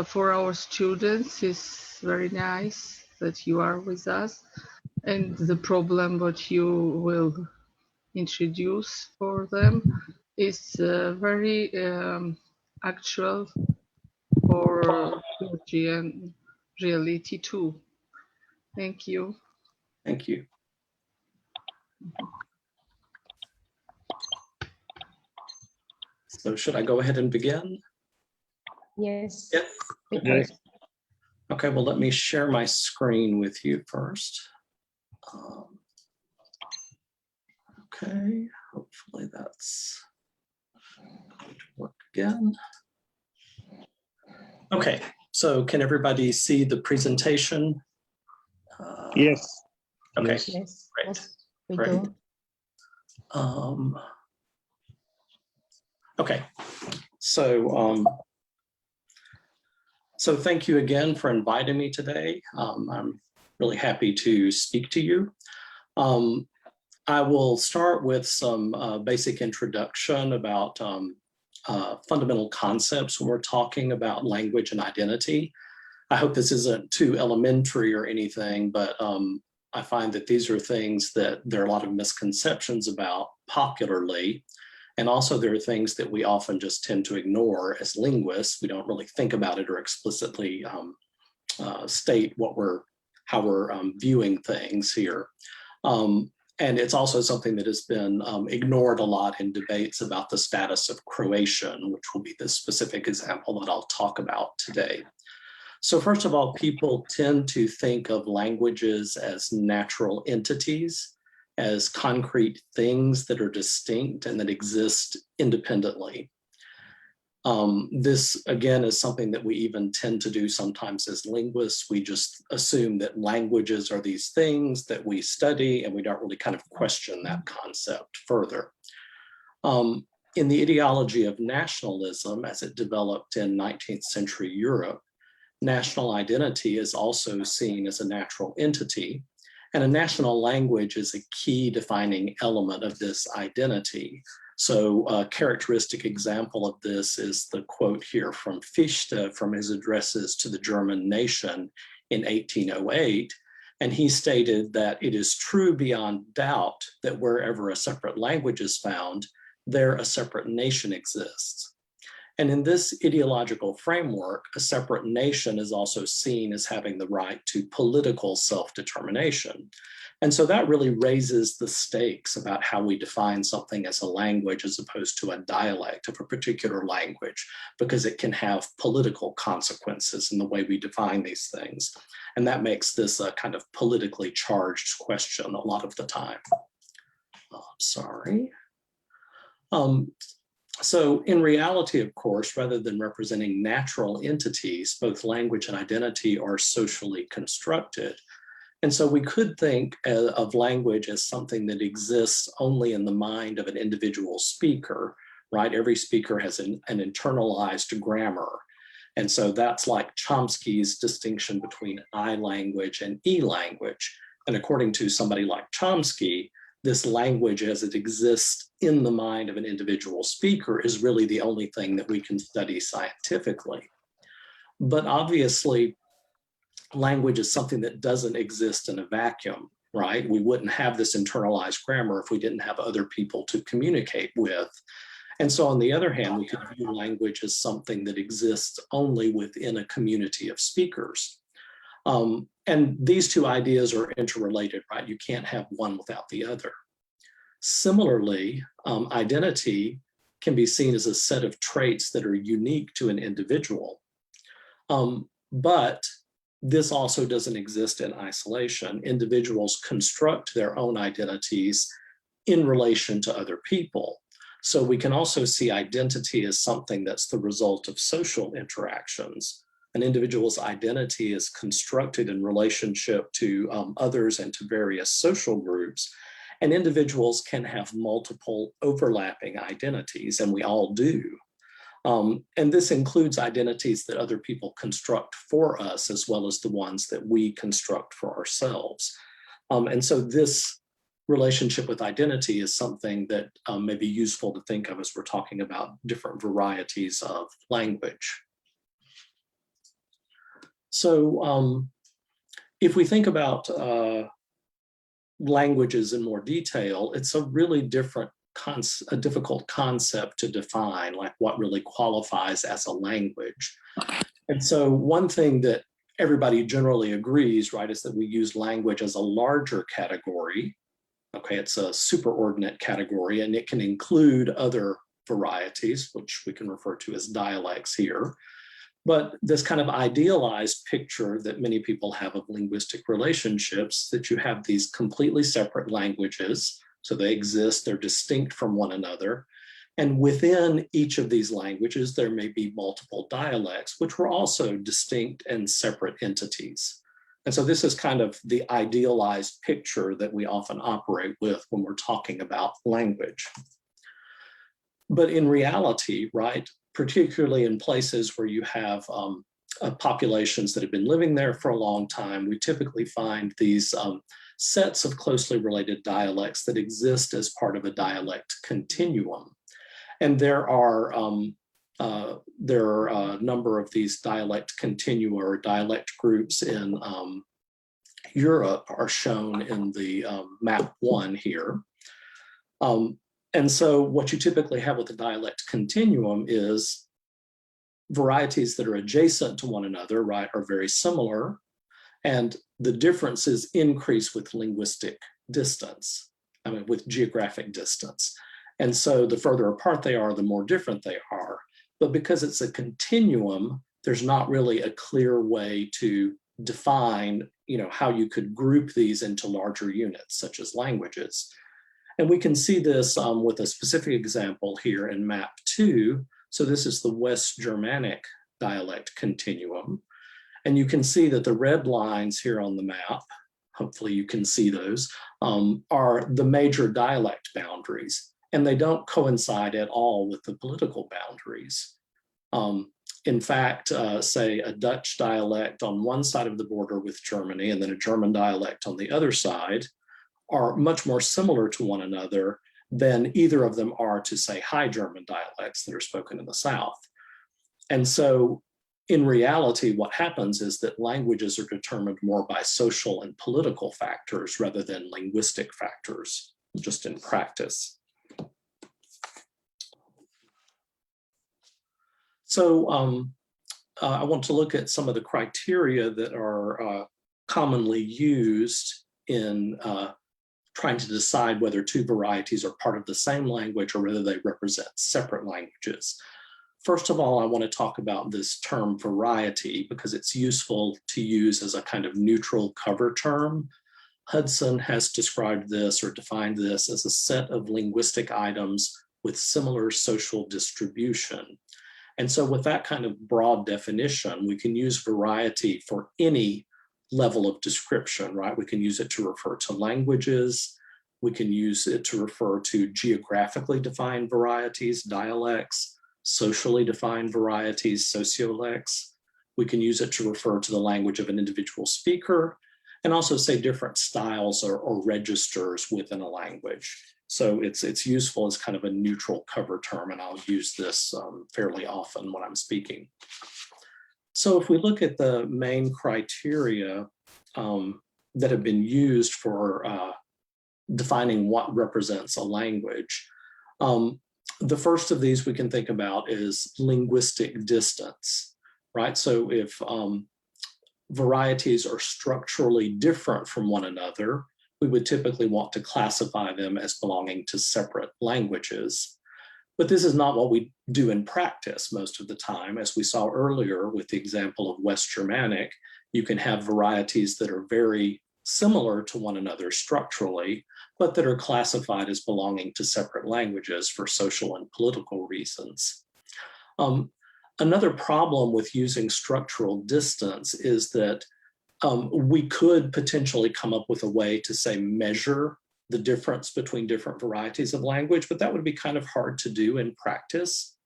for our students is very nice that you are with us. And the problem what you will introduce for them is very actual for Georgian reality too. Thank you. Thank you. So should I go ahead and begin? Yes. Yes. Okay. Okay, well, let me share my screen with you first. Okay, hopefully that's going to work again. Okay, so can everybody see the presentation? Yes. Okay, Yes. great. Yes, we Great. do. Okay, so so thank you again for inviting me today. I'm really happy to speak to you. I will start with some basic introduction about fundamental concepts when we're talking about language and identity. I hope this isn't too elementary or anything, but I find that these are things that there are a lot of misconceptions about popularly. And also there are things that we often just tend to ignore as linguists. We don't really think about it or explicitly state how we're viewing things here. And it's also something that has been ignored a lot in debates about the status of Croatian, which will be the specific example that I'll talk about today. So first of all, people tend to think of languages as natural entities, as concrete things that are distinct and that exist independently. This, again, is something that we even tend to do sometimes as linguists. We just assume that languages are these things that we study, and we don't really kind of question that concept further. In the ideology of nationalism, as it developed in 19th century Europe, national identity is also seen as a natural entity. And a national language is a key defining element of this identity. So a characteristic example of this is the quote here from Fichte from his addresses to the German nation in 1808. And he stated that it is true beyond doubt that wherever a separate language is found, there a separate nation exists. And in this ideological framework, a separate nation is also seen as having the right to political self-determination. And so that really raises the stakes about how we define something as a language as opposed to a dialect of a particular language, because it can have political consequences in the way we define these things. And that makes this a kind of politically charged question a lot of the time. Sorry. So in reality, of course, rather than representing natural entities, both language and identity are socially constructed. And so we could think of language as something that exists only in the mind of an individual speaker, right? Every speaker has an internalized grammar. And so that's like Chomsky's distinction between I language and E language. And according to somebody like Chomsky, this language as it exists in the mind of an individual speaker is really the only thing that we can study scientifically. But obviously, language is something that doesn't exist in a vacuum, right? We wouldn't have this internalized grammar if we didn't have other people to communicate with. And so on the other hand, we could view language as something that exists only within a community of speakers. And these two ideas are interrelated, right? You can't have one without the other. Similarly, identity can be seen as a set of traits that are unique to an individual. But this also doesn't exist in isolation. Individuals construct their own identities in relation to other people. So we can also see identity as something that's the result of social interactions. An individual's identity is constructed in relationship to others and to various social groups. And individuals can have multiple overlapping identities, and we all do. And this includes identities that other people construct for us, as well as the ones that we construct for ourselves. And so this relationship with identity is something that may be useful to think of as we're talking about different varieties of language. So if we think about languages in more detail, it's a really difficult concept to define, like what really qualifies as a language. And so one thing that everybody generally agrees, right, is that we use language as a larger category. Okay, it's a superordinate category, and it can include other varieties, which we can refer to as dialects here. But this kind of idealized picture that many people have of linguistic relationships, that you have these completely separate languages, so they exist, they're distinct from one another. And within each of these languages, there may be multiple dialects, which were also distinct and separate entities. And so this is kind of the idealized picture that we often operate with when we're talking about language. But in reality, right, particularly in places where you have populations that have been living there for a long time, we typically find these sets of closely related dialects that exist as part of a dialect continuum. And there are a number of these dialect continua or dialect groups in Europe are shown in the map 1 here. And so what you typically have with the dialect continuum is varieties that are adjacent to one another, right, are very similar, and the differences increase with linguistic distance, with geographic distance. And so the further apart they are, the more different they are. But because it's a continuum, there's not really a clear way to define, how you could group these into larger units, such as languages. And we can see this with a specific example here in map 2. So this is the West Germanic dialect continuum. And you can see that the red lines here on the map, hopefully you can see those, are the major dialect boundaries. And they don't coincide at all with the political boundaries. In fact, say a Dutch dialect on one side of the border with Germany and then a German dialect on the other side are much more similar to one another than either of them are to, say, High German dialects that are spoken in the South. And so in reality, what happens is that languages are determined more by social and political factors rather than linguistic factors, just in practice. So I want to look at some of the criteria that are commonly used in trying to decide whether two varieties are part of the same language or whether they represent separate languages. First of all, I want to talk about this term variety because it's useful to use as a kind of neutral cover term. Hudson has described this or defined this as a set of linguistic items with similar social distribution. And so with that kind of broad definition, we can use variety for any level of description, right? We can use it to refer to languages. We can use it to refer to geographically defined varieties, dialects, socially defined varieties, sociolects. We can use it to refer to the language of an individual speaker and also say different styles or registers within a language. So it's useful as kind of a neutral cover term, and I'll use this fairly often when I'm speaking. So if we look at the main criteria that have been used for defining what represents a language, the first of these we can think about is linguistic distance, right? So if varieties are structurally different from one another, we would typically want to classify them as belonging to separate languages. But this is not what we do in practice most of the time. As we saw earlier with the example of West Germanic, you can have varieties that are very similar to one another structurally, but that are classified as belonging to separate languages for social and political reasons. Another problem with using structural distance is that we could potentially come up with a way to, say, measure the difference between different varieties of language, but that would be kind of hard to do in practice,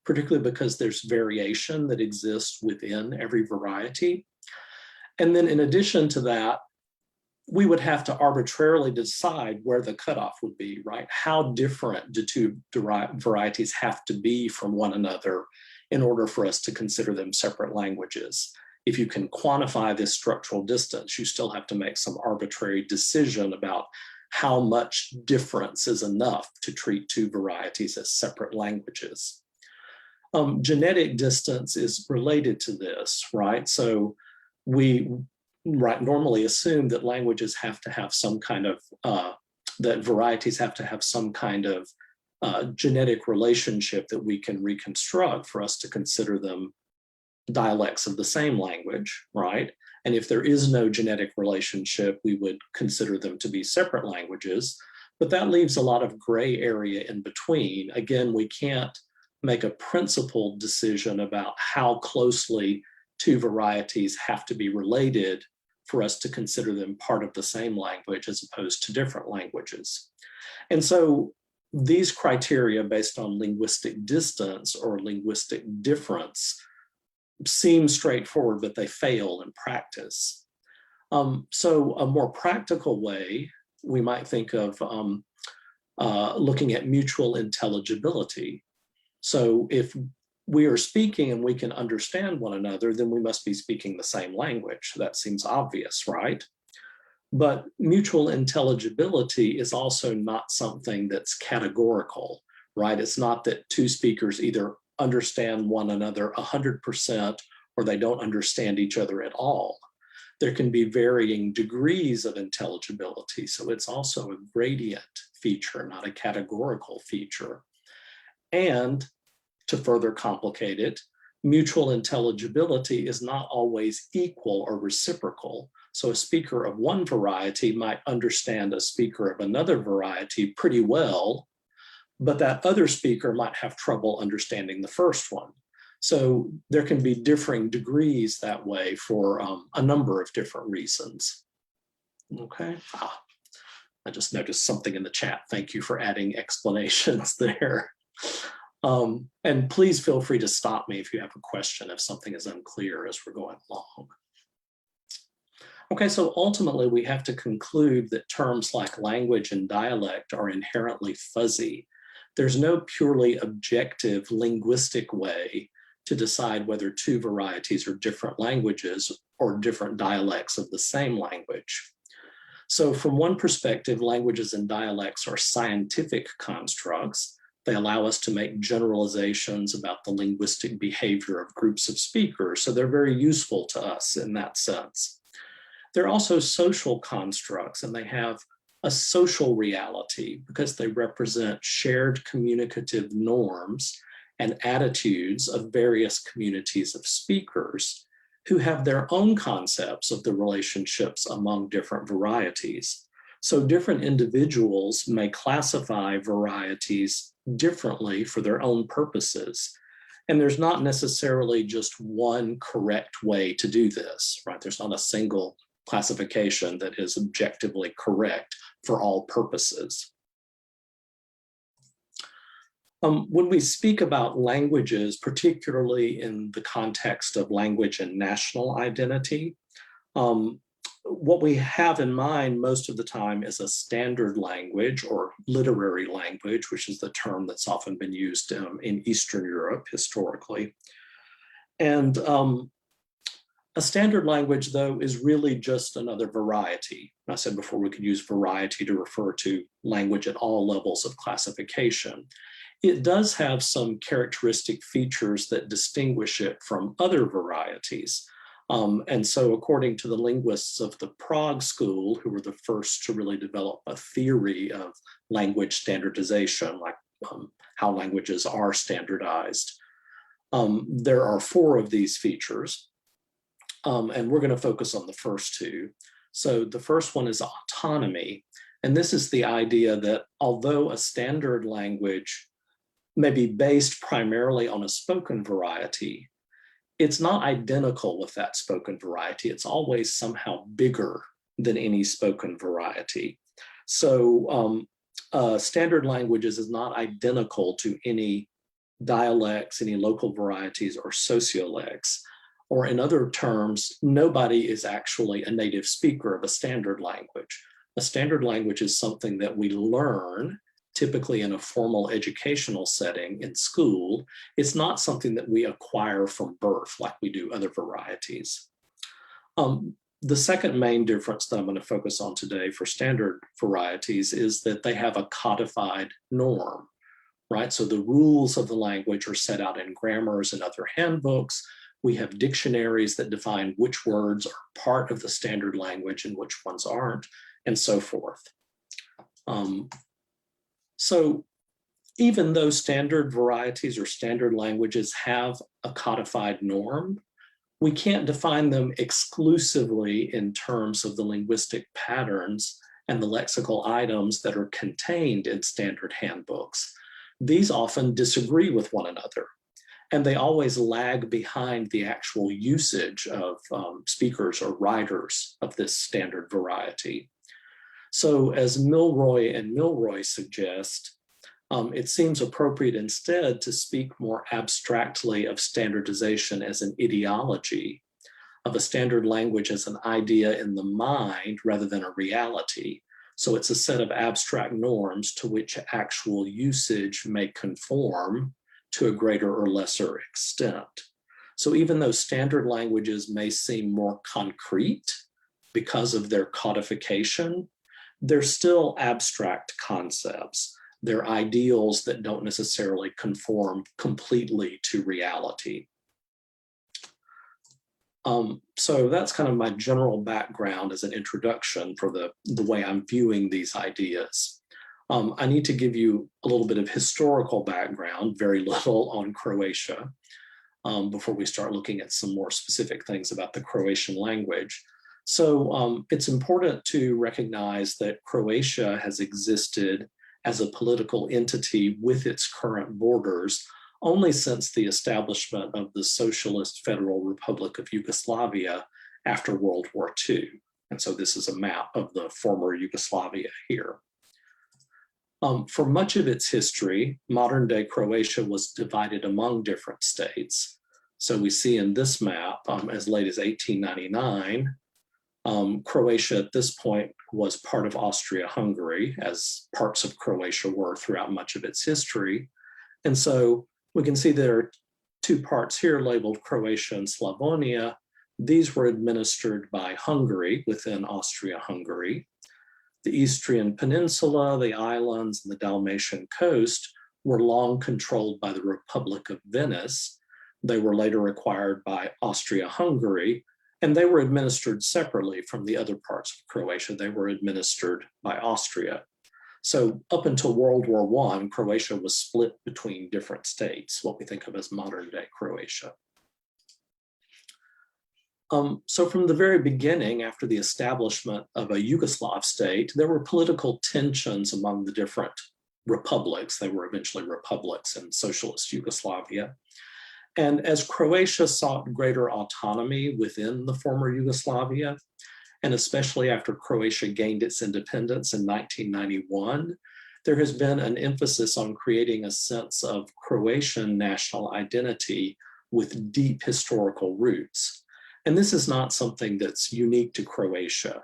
particularly because there's variation that exists within every variety. And then in addition to that, we would have to arbitrarily decide where the cutoff would be, right? How different do two varieties have to be from one another in order for us to consider them separate languages? if you can quantify this structural distance, you still have to make some arbitrary decision about how much difference is enough to treat two varieties as separate languages. Genetic distance is related to this, right? So we normally assume that languages have to have some kind of, that varieties have to have some kind of genetic relationship that we can reconstruct for us to consider them dialects of the same language, right? And if there is no genetic relationship, we would consider them to be separate languages. But that leaves a lot of gray area in between. Again, we can't make a principled decision about how closely two varieties have to be related for us to consider them part of the same language as opposed to different languages. And so these criteria based on linguistic distance or linguistic difference seem straightforward, but they fail in practice. So a more practical way, we might think of looking at mutual intelligibility. So if we are speaking and we can understand one another, then we must be speaking the same language. That seems obvious, right? But mutual intelligibility is also not something that's categorical, right? It's not that two speakers either understand one another 100% or they don't understand each other at all. There can be varying degrees of intelligibility. So it's also a gradient feature, not a categorical feature. And to further complicate it, mutual intelligibility is not always equal or reciprocal. So a speaker of one variety might understand a speaker of another variety pretty well, but that other speaker might have trouble understanding the first one. So there can be differing degrees that way for a number of different reasons. Okay, I just noticed something in the chat. Thank you for adding explanations there. And please feel free to stop me if you have a question, if something is unclear as we're going along. Okay, so ultimately we have to conclude that terms like language and dialect are inherently fuzzy. There's no purely objective linguistic way to decide whether two varieties are different languages or different dialects of the same language. So from one perspective, languages and dialects are scientific constructs. They allow us to make generalizations about the linguistic behavior of groups of speakers, so they're very useful to us in that sense. They're also social constructs, and they have a social reality because they represent shared communicative norms and attitudes of various communities of speakers who have their own concepts of the relationships among different varieties. So different individuals may classify varieties differently for their own purposes. And there's not necessarily just one correct way to do this, right? There's not a single classification that is objectively correct for all purposes. When we speak about languages, particularly in the context of language and national identity, what we have in mind most of the time is a standard language or literary language, which is the term that's often been used in Eastern Europe historically. And a standard language, though, is really just another variety. I said before we could use variety to refer to language at all levels of classification. It does have some characteristic features that distinguish it from other varieties. And so according to the linguists of the Prague School, who were the first to really develop a theory of language standardization, like how languages are standardized, there are 4 of these features. And we're going to focus on the first 2. So the first one is autonomy. And this is the idea that although a standard language may be based primarily on a spoken variety, it's not identical with that spoken variety. It's always somehow bigger than any spoken variety. So standard languages is not identical to any dialects, any local varieties or sociolects. Or in other terms, nobody is actually a native speaker of a standard language. A standard language is something that we learn, typically in a formal educational setting in school. It's not something that we acquire from birth like we do other varieties. The second main difference that I'm going to focus on today for standard varieties is that they have a codified norm, right? So the rules of the language are set out in grammars and other handbooks. We have dictionaries that define which words are part of the standard language and which ones aren't, and so forth. So even though standard varieties or standard languages have a codified norm, we can't define them exclusively in terms of the linguistic patterns and the lexical items that are contained in standard handbooks. These often disagree with one another, and they always lag behind the actual usage of speakers or writers of this standard variety. So as Milroy and Milroy suggest, it seems appropriate instead to speak more abstractly of standardization as an ideology, of a standard language as an idea in the mind rather than a reality. So it's a set of abstract norms to which actual usage may conform to a greater or lesser extent. So even though standard languages may seem more concrete because of their codification, they're still abstract concepts. They're ideals that don't necessarily conform completely to reality. So that's kind of my general background as an introduction for the way I'm viewing these ideas. I need to give you a little bit of historical background, very little on Croatia, before we start looking at some more specific things about the Croatian language. So it's important to recognize that Croatia has existed as a political entity with its current borders only since the establishment of the Socialist Federal Republic of Yugoslavia after World War II. And so this is a map of the former Yugoslavia here. For much of its history, modern-day Croatia was divided among different states. So we see in this map, as late as 1899, Croatia at this point was part of Austria-Hungary, as parts of Croatia were throughout much of its history. And so we can see there are two parts here labeled Croatia and Slavonia. These were administered by Hungary within Austria-Hungary. The Istrian Peninsula, the islands, and the Dalmatian coast were long controlled by the Republic of Venice. They were later acquired by Austria-Hungary, and they were administered separately from the other parts of Croatia. They were administered by Austria. So up until World War I, Croatia was split between different states, what we think of as modern-day Croatia. So from the very beginning, after the establishment of a Yugoslav state, there were political tensions among the different republics. They were eventually republics in socialist Yugoslavia. And as Croatia sought greater autonomy within the former Yugoslavia, and especially after Croatia gained its independence in 1991, there has been an emphasis on creating a sense of Croatian national identity with deep historical roots. And this is not something that's unique to Croatia.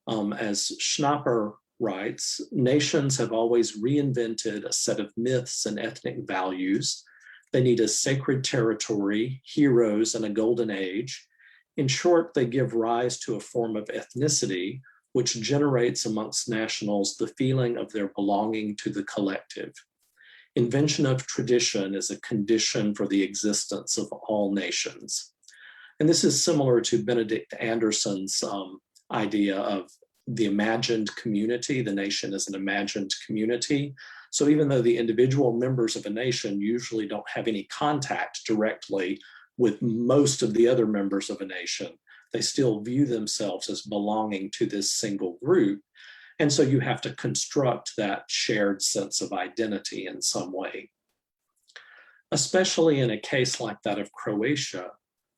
As Schnapper writes, nations have always reinvented a set of myths and ethnic values. They need a sacred territory, heroes, and a golden age. In short, they give rise to a form of ethnicity which generates amongst nationals the feeling of their belonging to the collective. Invention of tradition is a condition for the existence of all nations. And this is similar to Benedict Anderson's idea of the imagined community. The nation is an imagined community. So even though the individual members of a nation usually don't have any contact directly with most of the other members of a nation, they still view themselves as belonging to this single group. And so you have to construct that shared sense of identity in some way. Especially in a case like that of Croatia,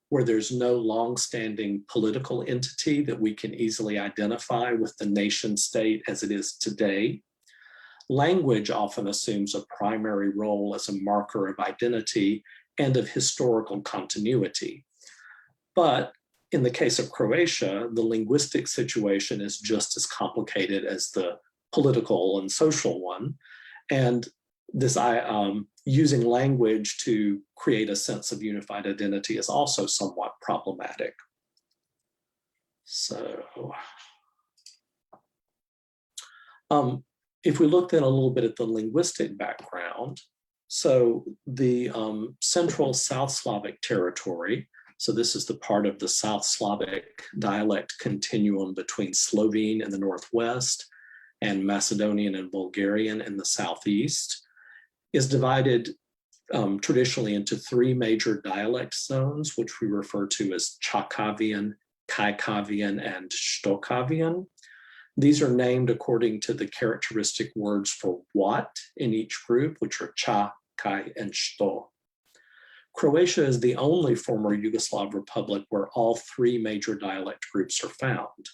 where there's no long-standing political entity that we can easily identify with the nation state as it is today. Language often assumes a primary role as a marker of identity and of historical continuity. But in the case of Croatia, the linguistic situation is just as complicated as the political and social one. And this using language to create a sense of unified identity is also somewhat problematic. So if we look then a little bit at the linguistic background, so the Central South Slavic territory, so this is the part of the South Slavic dialect continuum between Slovene in the northwest and Macedonian and Bulgarian in the southeast, is divided traditionally into three major dialect zones, which we refer to as Chakavian, Kaikavian, and Shtokavian. These are named according to the characteristic words for what in each group, which are cha, kai, and shto. Croatia is the only former Yugoslav republic where all three major dialect groups are found.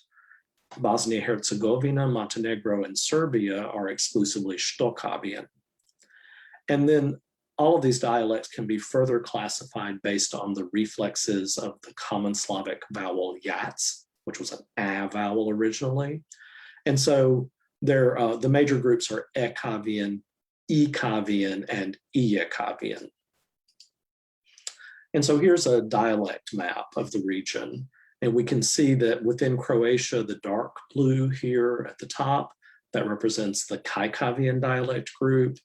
Bosnia-Herzegovina, Montenegro, and Serbia are exclusively Shtokavian. And then all of these dialects can be further classified based on the reflexes of the common Slavic vowel yats, which was an a vowel originally. And so the major groups are Ekavian, Ekavian, and Iyekavian. And so here's a dialect map of the region. And we can see that within Croatia, the dark blue here at the top, that represents the Kaikavian dialect group.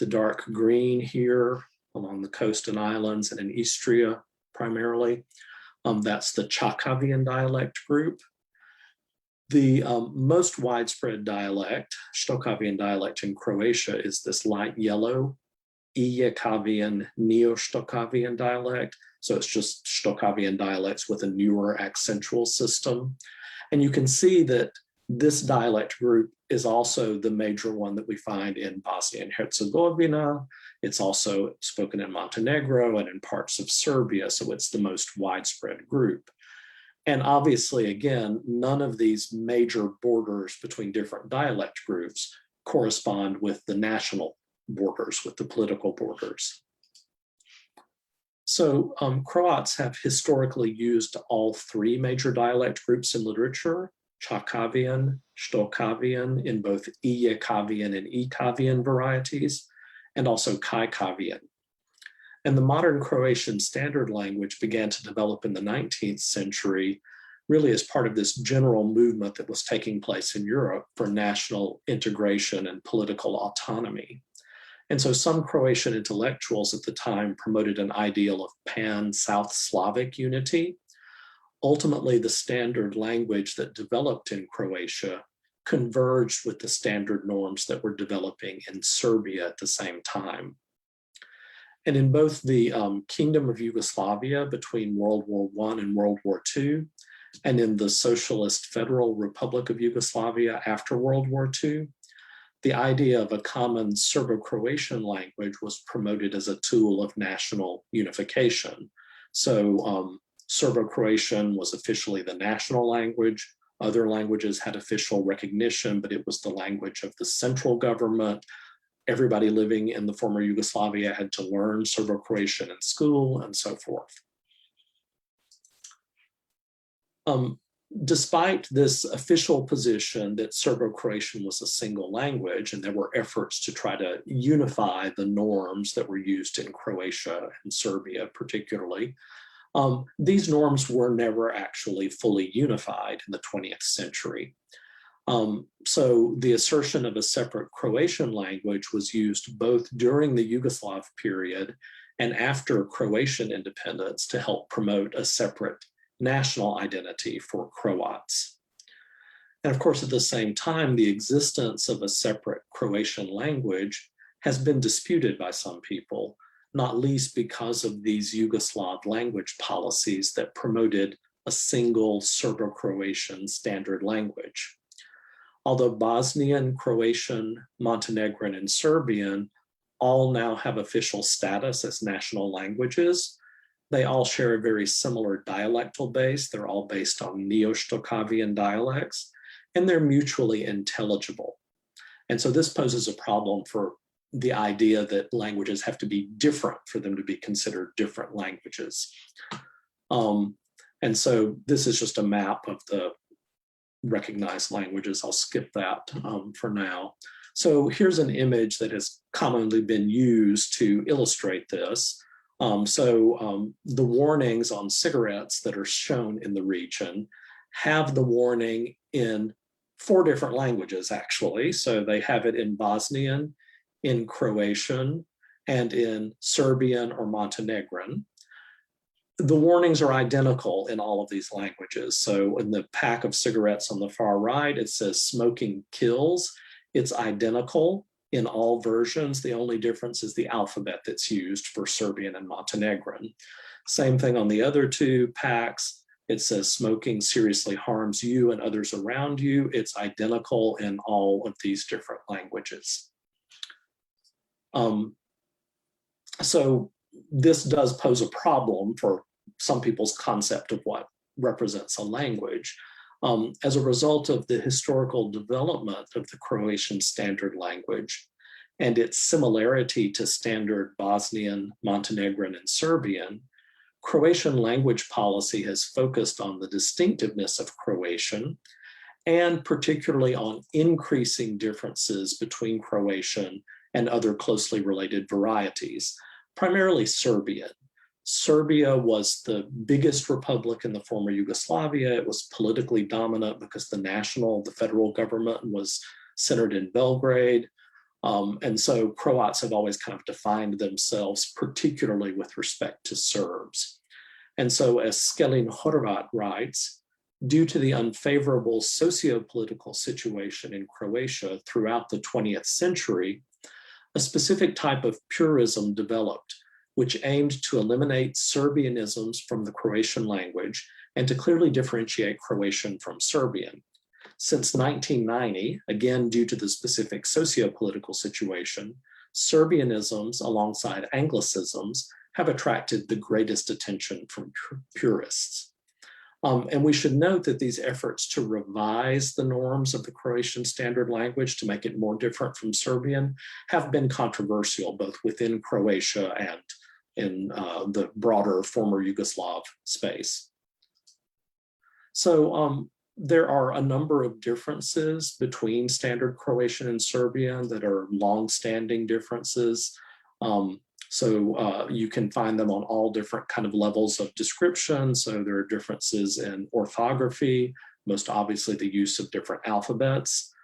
The dark green here along the coast and islands and in Istria primarily, that's the Chakavian dialect group. The most widespread dialect, Shtokavian dialect in Croatia, is this light yellow Iyekavian, Neo-Shtokavian dialect. So it's just Shtokavian dialects with a newer accentual system. And you can see that this dialect group is also the major one that we find in Bosnia and Herzegovina. It's also spoken in Montenegro and in parts of Serbia, so it's the most widespread group. And obviously, again, none of these major borders between different dialect groups correspond with the national borders, with the political borders. So Croats have historically used all three major dialect groups in literature, Chakavian, Shtokavian in both Iyekavian and Ekavian varieties, and also Kaikavian. And the modern Croatian standard language began to develop in the 19th century, really as part of this general movement that was taking place in Europe for national integration and political autonomy. And so some Croatian intellectuals at the time promoted an ideal of pan-South Slavic unity. Ultimately, the standard language that developed in Croatia converged with the standard norms that were developing in Serbia at the same time. And in both the Kingdom of Yugoslavia between World War I and World War II, and in the Socialist Federal Republic of Yugoslavia after World War II, the idea of a common Serbo-Croatian language was promoted as a tool of national unification. So Serbo-Croatian was officially the national language. Other languages had official recognition, but it was the language of the central government. Everybody living in the former Yugoslavia had to learn Serbo-Croatian in school and so forth. Despite this official position that Serbo-Croatian was a single language, and there were efforts to try to unify the norms that were used in Croatia and Serbia particularly, these norms were never actually fully unified in the 20th century. So the assertion of a separate Croatian language was used both during the Yugoslav period and after Croatian independence to help promote a separate national identity for Croats. And of course, at the same time, the existence of a separate Croatian language has been disputed by some people, not least because of these Yugoslav language policies that promoted a single Serbo-Croatian standard language. Although Bosnian, Croatian, Montenegrin, and Serbian all now have official status as national languages, they all share a very similar dialectal base. They're all based on Neo-Shtokavian dialects, and they're mutually intelligible. And so this poses a problem for the idea that languages have to be different for them to be considered different languages. And so this is just a map of the recognized languages. I'll skip that for now. So here's an image that has commonly been used to illustrate this. The warnings on cigarettes that are shown in the region have the warning in 4 different languages, actually. So they have it in Bosnian, in Croatian, and in Serbian or Montenegrin. The warnings are identical in all of these languages. So in the pack of cigarettes on the far right, it says smoking kills. It's identical in all versions. The only difference is the alphabet that's used for Serbian and Montenegrin. Same thing on the other 2 packs. It says smoking seriously harms you and others around you. It's identical in all of these different languages. So this does pose a problem for some people's concept of what represents a language. As a result of the historical development of the Croatian standard language and its similarity to standard Bosnian, Montenegrin, and Serbian, Croatian language policy has focused on the distinctiveness of Croatian and particularly on increasing differences between Croatian and other closely related varieties, primarily Serbian. Serbia was the biggest republic in the former Yugoslavia. It was politically dominant because the federal government was centered in Belgrade. And so Croats have always kind of defined themselves, particularly with respect to Serbs. And so as Skelin Horvat writes, due to the unfavorable socio-political situation in Croatia throughout the 20th century, a specific type of purism developed, which aimed to eliminate Serbianisms from the Croatian language and to clearly differentiate Croatian from Serbian. Since 1990, again due to the specific socio-political situation, Serbianisms alongside Anglicisms have attracted the greatest attention from purists. And we should note that these efforts to revise the norms of the Croatian standard language to make it more different from Serbian have been controversial, both within Croatia and in the broader former Yugoslav space. So there are a number of differences between standard Croatian and Serbian that are long-standing differences. So you can find them on all different kind of levels of description. So there are differences in orthography, most obviously the use of different alphabets,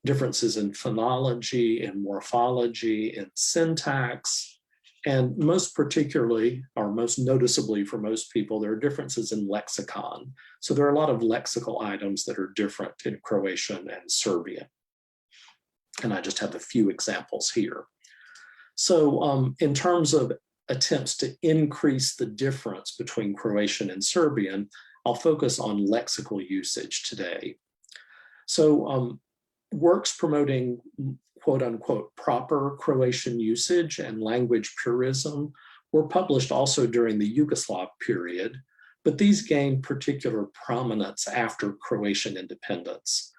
differences in phonology, in morphology, in syntax, and most particularly, or most noticeably for most people, there are differences in lexicon. So there are a lot of lexical items that are different in Croatian and Serbian. And I just have a few examples here. So in terms of attempts to increase the difference between Croatian and Serbian, I'll focus on lexical usage today. So works promoting quote unquote proper Croatian usage and language purism were published also during the Yugoslav period, but these gained particular prominence after Croatian independence.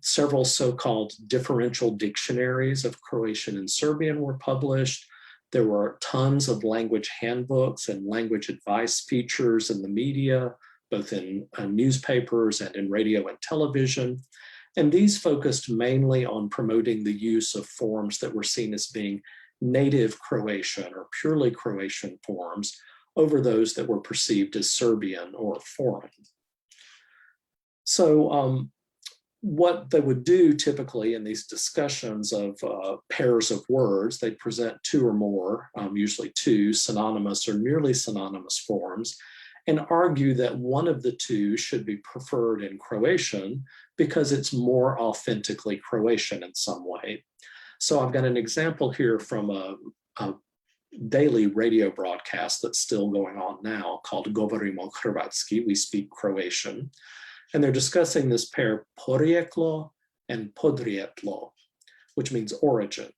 Several so-called differential dictionaries of Croatian and Serbian were published. There were tons of language handbooks and language advice features in the media, both in newspapers and in radio and television. And these focused mainly on promoting the use of forms that were seen as being native Croatian or purely Croatian forms over those that were perceived as Serbian or foreign. So what they would do typically in these discussions of pairs of words, they'd present 2 or more, usually 2 synonymous or nearly synonymous forms, and argue that one of the 2 should be preferred in Croatian because it's more authentically Croatian in some way. So I've got an example here from a daily radio broadcast that's still going on now called Govorimo Hrvatski, We Speak Croatian. And they're discussing this pair porijeklo and podrijetlo, which means origin.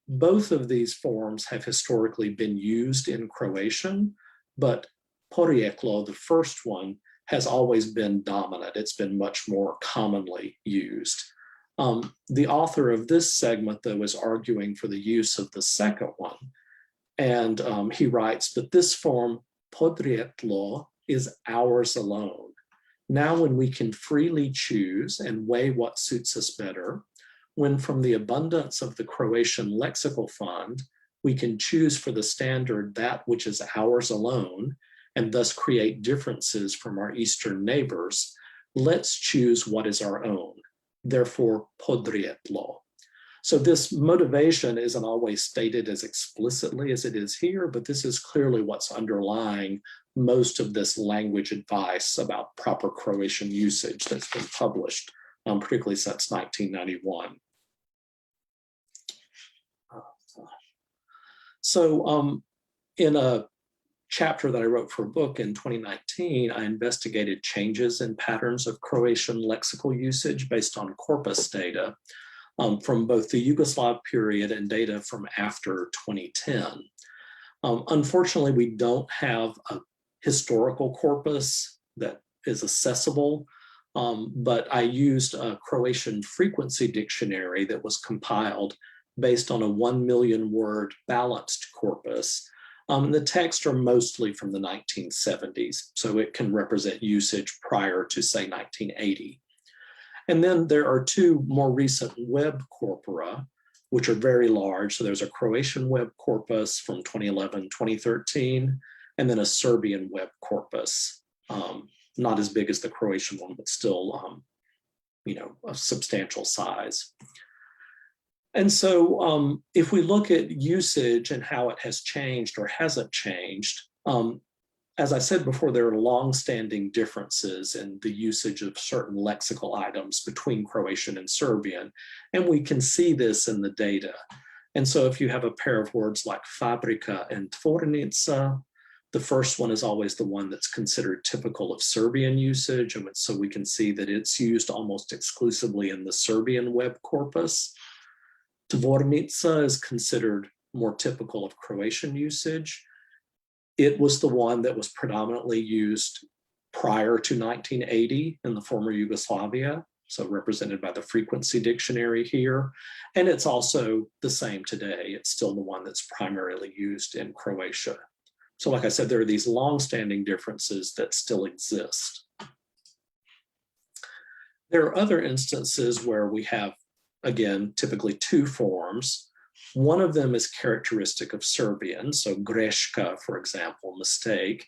Both of these forms have historically been used in Croatian, but porijeklo, the first one, has always been dominant. It's been much more commonly used. The author of this segment, though, is arguing for the use of the second one. And he writes, but this form, podrijetlo, is ours alone. Now when we can freely choose and weigh what suits us better, when from the abundance of the Croatian lexical fund, we can choose for the standard that which is ours alone, and thus create differences from our Eastern neighbors, let's choose what is our own. Therefore, podrietlo. So this motivation isn't always stated as explicitly as it is here, but this is clearly what's underlying most of this language advice about proper Croatian usage that's been published, particularly since 1991. So in a chapter that I wrote for a book in 2019, I investigated changes in patterns of Croatian lexical usage based on corpus data from both the Yugoslav period and data from after 2010. Unfortunately, we don't have a historical corpus that is accessible, but I used a Croatian frequency dictionary that was compiled based on a 1 million word balanced corpus. The texts are mostly from the 1970s, so it can represent usage prior to, say, 1980. And then there are two more recent web corpora, which are very large. So there's a Croatian web corpus from 2011, 2013, and then a Serbian web corpus, not as big as the Croatian one, but still, a substantial size. And so if we look at usage and how it has changed or hasn't changed, as I said before, there are long-standing differences in the usage of certain lexical items between Croatian and Serbian, and we can see this in the data. And so if you have a pair of words like fabrika and tvornica, the first one is always the one that's considered typical of Serbian usage, and so we can see that it's used almost exclusively in the Serbian web corpus. Tvornica is considered more typical of Croatian usage. It was the one that was predominantly used prior to 1980 in the former Yugoslavia, so represented by the frequency dictionary here. And it's also the same today. It's still the one that's primarily used in Croatia. So like I said, there are these long-standing differences that still exist. There are other instances where we have, again, typically two forms. One of them is characteristic of Serbian. So greška, for example, mistake,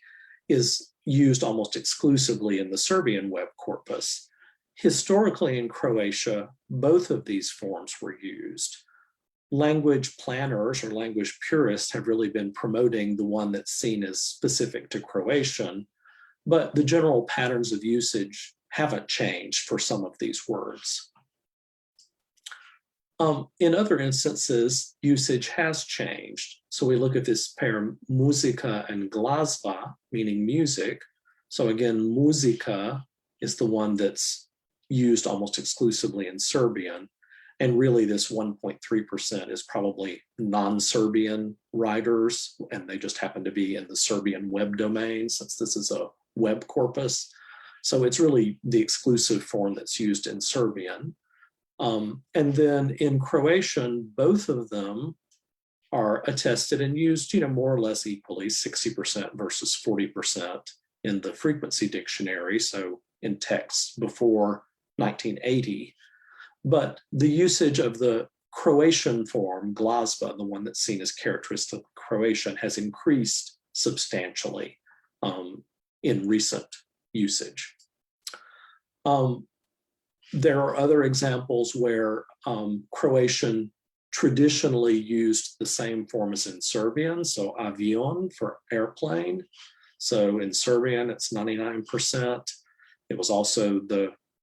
is used almost exclusively in the Serbian web corpus. Historically in Croatia, both of these forms were used. Language planners or language purists have really been promoting the one that's seen as specific to Croatian, but the general patterns of usage haven't changed for some of these words. In other instances, usage has changed. So we look at this pair, muzika and glazba, meaning music. So again, muzika is the one that's used almost exclusively in Serbian. And really this 1.3% is probably non-Serbian writers, and they just happen to be in the Serbian web domain since this is a web corpus. So it's really the exclusive form that's used in Serbian. And then in Croatian, both of them are attested and used, more or less equally, 60% versus 40% in the frequency dictionary, so in texts before 1980. But the usage of the Croatian form, glazba, the one that's seen as characteristic of Croatian, has increased substantially in recent usage. There are other examples where Croatian traditionally used the same form as in Serbian, so avion for airplane. So in Serbian, it's 99%. It was also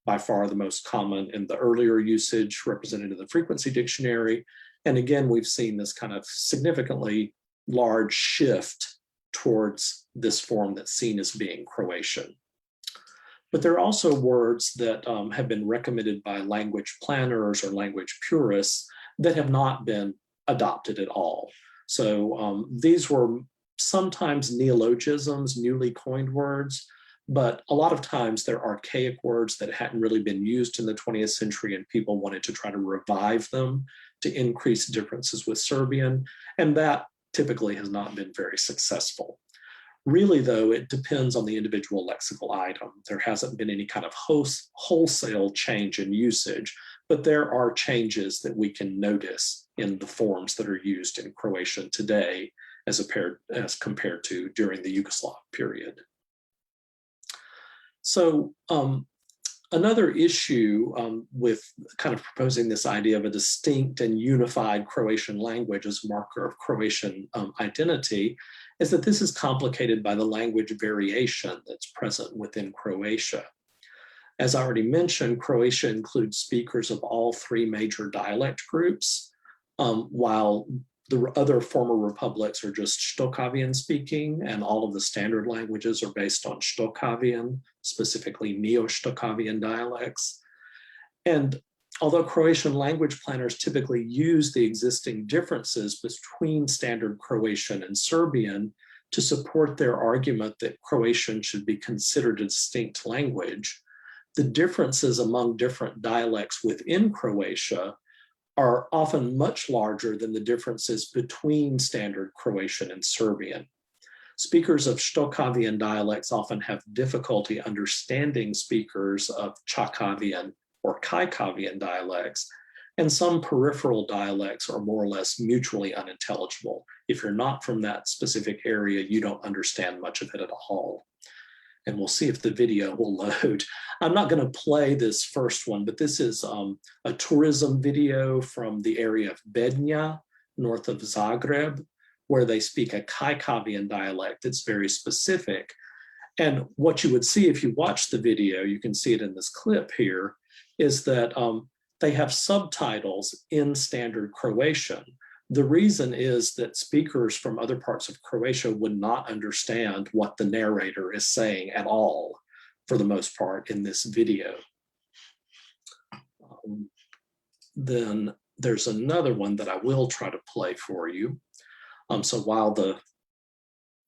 by far the most common in the earlier usage represented in the frequency dictionary. And again, we've seen this kind of significantly large shift towards this form that's seen as being Croatian. But there are also words that have been recommended by language planners or language purists that have not been adopted at all. So these were sometimes neologisms, newly coined words, but a lot of times they're archaic words that hadn't really been used in the 20th century, and people wanted to try to revive them to increase differences with Serbian, and that typically has not been very successful. Really, though, it depends on the individual lexical item. There hasn't been any kind of wholesale change in usage, but there are changes that we can notice in the forms that are used in Croatian today. as compared to during the Yugoslav period. So another issue with kind of proposing this idea of a distinct and unified Croatian language as a marker of Croatian identity is that this is complicated by the language variation that's present within Croatia. As I already mentioned, Croatia includes speakers of all three major dialect groups, while the other former republics are just Shtokavian speaking, and all of the standard languages are based on Shtokavian, specifically Neo-Shtokavian dialects. And although Croatian language planners typically use the existing differences between standard Croatian and Serbian to support their argument that Croatian should be considered a distinct language, the differences among different dialects within Croatia are often much larger than the differences between standard Croatian and Serbian. Speakers of Shtokavian dialects often have difficulty understanding speakers of Chakavian or Kaikavian dialects, and some peripheral dialects are more or less mutually unintelligible. If you're not from that specific area, you don't understand much of it at all. And we'll see if the video will load. I'm not going to play this first one, but this is a tourism video from the area of Bednja, north of Zagreb, where they speak a Kaikavian dialect that's very specific. And what you would see if you watch the video, you can see it in this clip here, is that they have subtitles in standard Croatian. The reason is that speakers from other parts of Croatia would not understand what the narrator is saying at all, for the most part, in this video. Then there's another one that I will try to play for you. So while the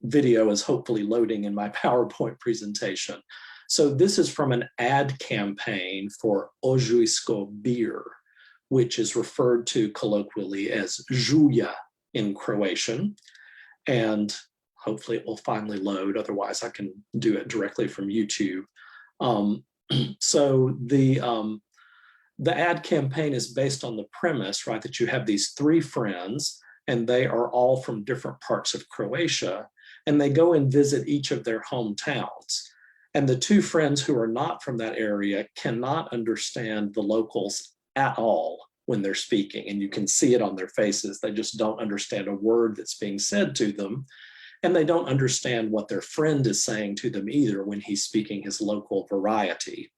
video is hopefully loading in my PowerPoint presentation. So this is from an ad campaign for Ožujsko beer, which is referred to colloquially as Žulja in Croatian. And hopefully it will finally load, otherwise I can do it directly from YouTube. So the ad campaign is based on the premise, right, that you have these three friends and they are all from different parts of Croatia, and they go and visit each of their hometowns. And the two friends who are not from that area cannot understand the locals at all when they're speaking, and you can see it on their faces. They just don't understand a word that's being said to them, and they don't understand what their friend is saying to them either when he's speaking his local variety.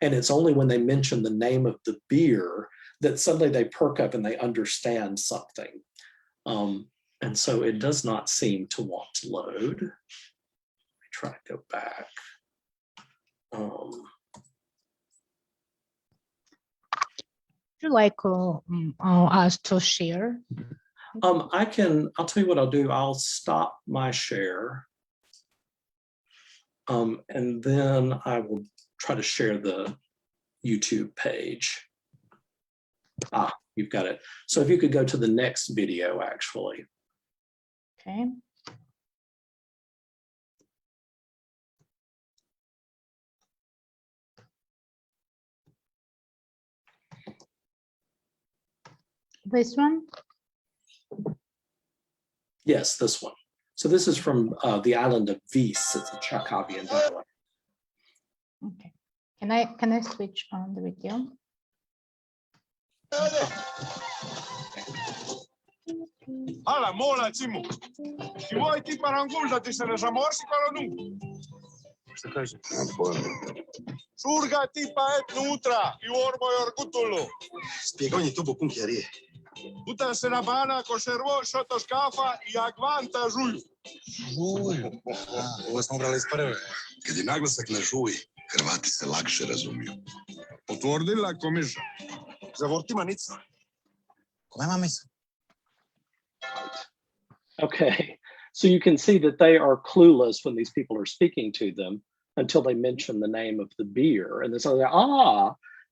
And it's only when they mention the name of the beer that suddenly they perk up and they understand something. And so it does not seem to want to load. Let me try to go back. Would you like us to share? I'll tell you what I'll do. I'll stop my share. And then I will try to share the YouTube page. Ah, you've got it. So if you could go to the next video, actually. Okay. This one? Yes, this one. So this is from the island of Vis. It's a Chakavian dialect. Okay. Can I switch on the video? Hala, mola, Cimu. I voi ti parangulda ti se ne zamorsi kalonu. Šta kaže? Surga ti pa et nutra, I ormo jorgutulu. Spiegoni tu bukun chiarire. Uta se na bana conservò sotto scafa I agvanta žulju. Žulju. Ovo smo brali iz prve. Kad je naglasak na žuj, Hrvati se lakše razumiju. Potvrdila komiša. Zavorti manica. Kome mamica? Okay, so you can see that they are clueless when these people are speaking to them until they mention the name of the beer. And then so they're,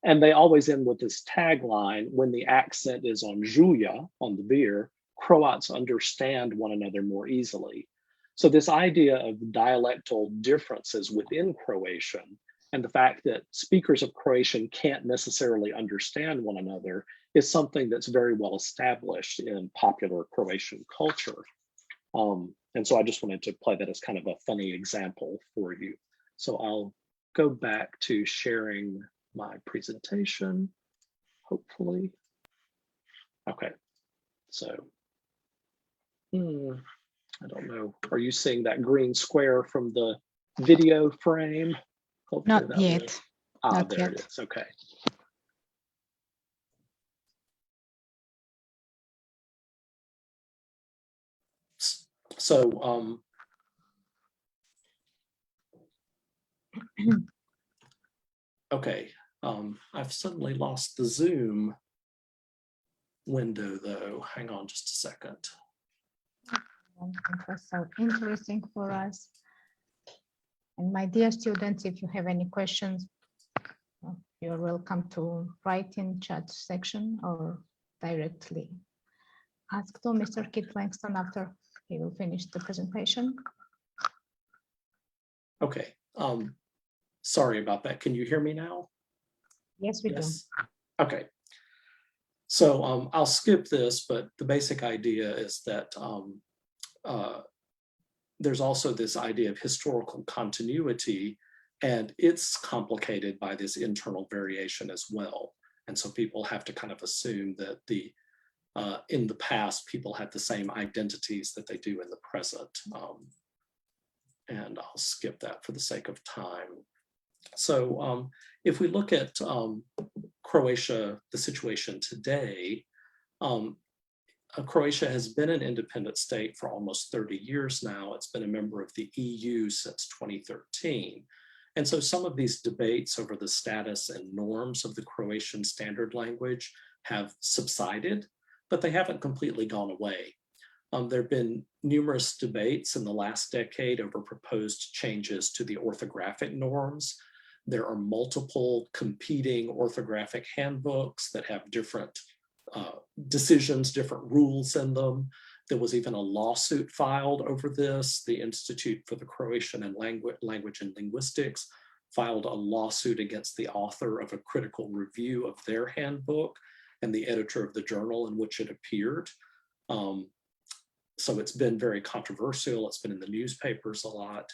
and they always end with this tagline, when the accent is on Žulja, on the beer, Croats understand one another more easily. So this idea of dialectal differences within Croatian and the fact that speakers of Croatian can't necessarily understand one another is something that's very well established in popular Croatian culture. And so I just wanted to play that as kind of a funny example for you. So I'll go back to sharing my presentation, hopefully. Okay, so I don't know. Are you seeing that green square from the video frame? Hopefully Not yet. Not there yet. it is. Okay. So okay, I've suddenly lost the Zoom window though. Hang on just a second. It was so interesting for us. And my dear students, if you have any questions, you're welcome to write in chat section or directly ask to Mr. Kit Langston after he will finish the presentation. Okay, sorry about that. Can you hear me now? Yes, we do. Okay. So I'll skip this, but the basic idea is that there's also this idea of historical continuity, and it's complicated by this internal variation as well. And so people have to kind of assume that in the past, people had the same identities that they do in the present. And I'll skip that for the sake of time. So if we look at Croatia, the situation today, Croatia has been an independent state for almost 30 years now. It's been a member of the EU since 2013. And so some of these debates over the status and norms of the Croatian standard language have subsided, but they haven't completely gone away. There have been numerous debates in the last decade over proposed changes to the orthographic norms. There are multiple competing orthographic handbooks that have different decisions, different rules in them. There was even a lawsuit filed over this. The Institute for the Croatian and Language and Linguistics filed a lawsuit against the author of a critical review of their handbook and the editor of the journal in which it appeared. So it's been very controversial. It's been in the newspapers a lot.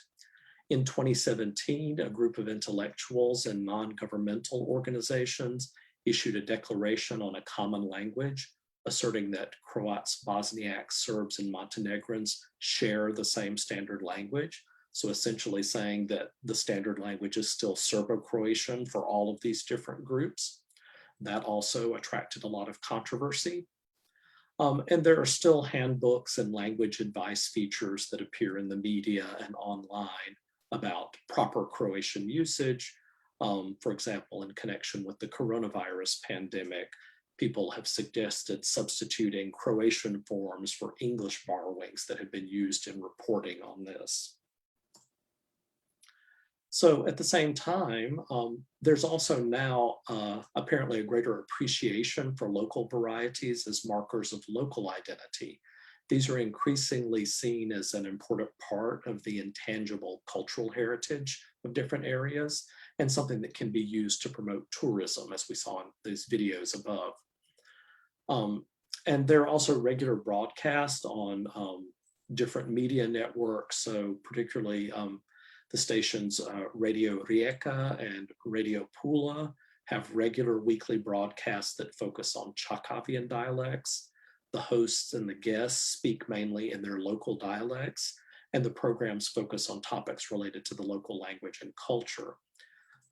In 2017, a group of intellectuals and non-governmental organizations issued a declaration on a common language, asserting that Croats, Bosniaks, Serbs, and Montenegrins share the same standard language. So essentially saying that the standard language is still Serbo-Croatian for all of these different groups. That also attracted a lot of controversy. And there are still handbooks and language advice features that appear in the media and online about proper Croatian usage. For example, in connection with the coronavirus pandemic, people have suggested substituting Croatian forms for English borrowings that have been used in reporting on this. So at the same time, there's also now apparently a greater appreciation for local varieties as markers of local identity. These are increasingly seen as an important part of the intangible cultural heritage of different areas and something that can be used to promote tourism, as we saw in these videos above. And there are also regular broadcasts on different media networks, so particularly the stations Radio Rijeka and Radio Pula have regular weekly broadcasts that focus on Chakavian dialects. The hosts and the guests speak mainly in their local dialects, and the programs focus on topics related to the local language and culture.